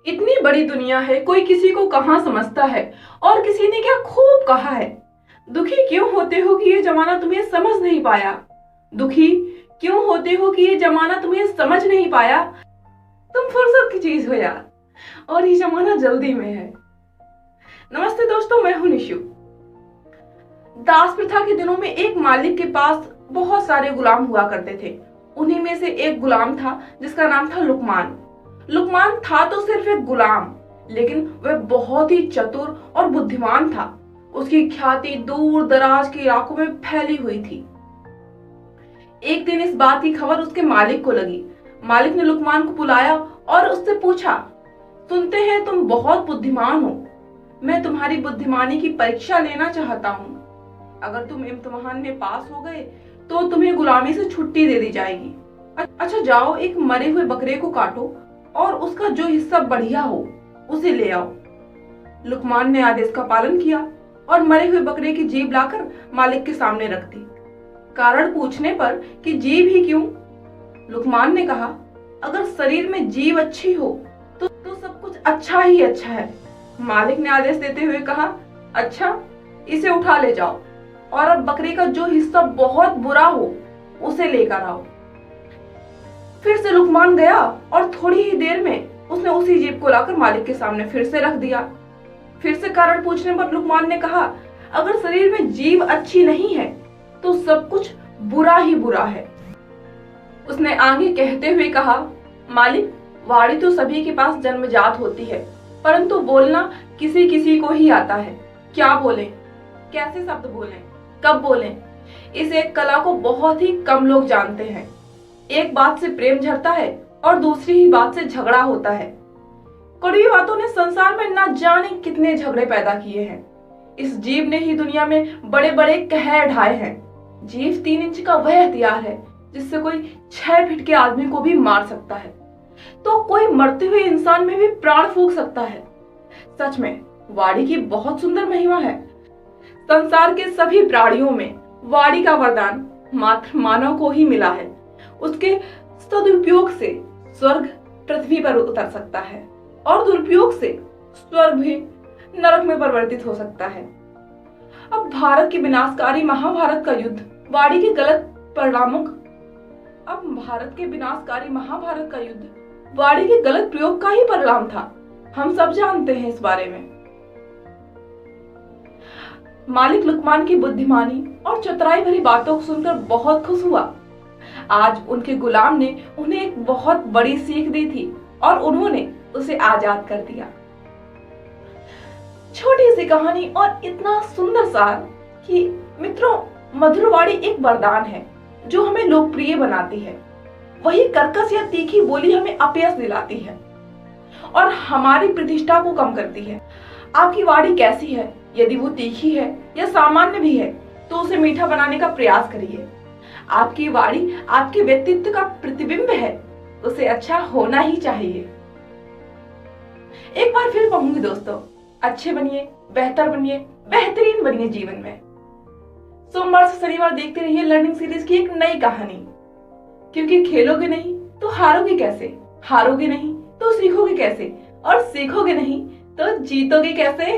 इतनी बड़ी दुनिया है, कोई किसी को कहाँ समझता है। और किसी ने क्या खूब कहा है, दुखी क्यों होते हो कि ये जमाना तुम्हें समझ नहीं पाया। दुखी क्यों होते हो कि ये जमाना तुम्हें समझ नहीं पाया। तुम फुर्सत की चीज हो यार, और ये जमाना जल्दी में है। नमस्ते दोस्तों, मैं हूं निशु। दास प्रथा के दिनों में एक मालिक के पास बहुत सारे गुलाम हुआ करते थे। उन्हीं में से एक गुलाम था जिसका नाम था लुकमान। लुकमान था तो सिर्फ एक गुलाम, लेकिन वह बहुत ही चतुर और बुद्धिमान था। उसकी ख्याति दूर दराज के इलाकों में फैली हुई थी। एक दिन इस बात की खबर उसके मालिक को लगी। मालिक ने लुकमान को बुलाया और उससे पूछा, सुनते हैं तुम बहुत बुद्धिमान हो, मैं तुम्हारी बुद्धिमानी की परीक्षा लेना चाहता हूँ। अगर तुम इम्तिहान में पास हो गए तो तुम्हें गुलामी से छुट्टी दे दी जाएगी। अच्छा जाओ, एक मरे हुए बकरे को काटो और उसका जो हिस्सा बढ़िया हो उसे ले आओ। लुकमान ने आदेश का पालन किया और मरे हुए बकरे की जीभ लाकर मालिक के सामने रख दी। कारण पूछने पर कि जीभ ही क्यों, लुकमान ने कहा, अगर शरीर में जीभ अच्छी हो तो सब कुछ अच्छा ही अच्छा है। मालिक ने आदेश देते हुए कहा, अच्छा इसे उठा ले जाओ और अब बकरे का जो हिस्सा बहुत बुरा हो उसे लेकर आओ। फिर से लुकमान गया और थोड़ी ही देर में उसने उसी जीभ को लाकर मालिक के सामने फिर से रख दिया। फिर से कारण पूछने पर लुकमान ने कहा, अगर शरीर में जीभ अच्छी नहीं है तो सब कुछ बुरा ही बुरा है। उसने आगे कहते हुए कहा, मालिक, वाणी तो सभी के पास जन्मजात होती है, परंतु बोलना किसी किसी को ही आता है। क्या बोलें, कैसे शब्द बोलें, कब बोलें, इस एक कला को बहुत ही कम लोग जानते हैं। एक बात से प्रेम झरता है और दूसरी ही बात से झगड़ा होता है। कड़वी बातों ने संसार में न जाने कितने झगड़े पैदा किए हैं। इस जीभ ने ही दुनिया में बड़े बड़े कहर ढाए हैं। जीभ 3 इंच का वह हथियार है जिससे कोई 6 फीट के आदमी को भी मार सकता है, तो कोई मरते हुए इंसान में भी प्राण फूंक सकता है। सच में वाणी की बहुत सुंदर महिमा है। संसार के सभी प्राणियों में वाणी का वरदान मात्र मानव को ही मिला है। उसके सदुपयोग से स्वर्ग पृथ्वी पर उतर सकता है और दुरुपयोग से स्वर्ग भी नरक में परिवर्तित हो सकता है। अब भारत के विनाशकारी महाभारत का युद्ध वाणी के गलत प्रयोग का ही परिणाम था। हम सब जानते हैं इस बारे में। मालिक लुकमान की बुद्धिमानी और चतुराई भरी बातों को सुनकर बहुत खुश हुआ। आज उनके गुलाम ने उन्हें एक बहुत बड़ी सीख दी थी और उन्होंने उसे आजाद कर दिया। छोटी सी कहानी और इतना सुंदर सार कि मित्रों, मधुर वाणी एक वरदान है जो हमें लोकप्रिय बनाती है। वही कर्कश या तीखी बोली हमें अपयश दिलाती है और हमारी प्रतिष्ठा को कम करती है। आपकी वाणी कैसी है? यदि वो तीखी है या सामान्य भी है तो उसे मीठा बनाने का प्रयास करिए। आपकी वाणी आपके व्यक्तित्व का प्रतिबिंब है, उसे अच्छा होना ही चाहिए। एक बार फिर कहूंगी दोस्तों, अच्छे बनिए, बेहतर बनिए, बेहतरीन बनिए जीवन में। सोमवार से शनिवार देखते रहिए लर्निंग सीरीज की एक नई कहानी, क्योंकि खेलोगे नहीं तो हारोगे कैसे, हारोगे नहीं तो सीखोगे कैसे, और सीखोगे नहीं तो जीतोगे कैसे।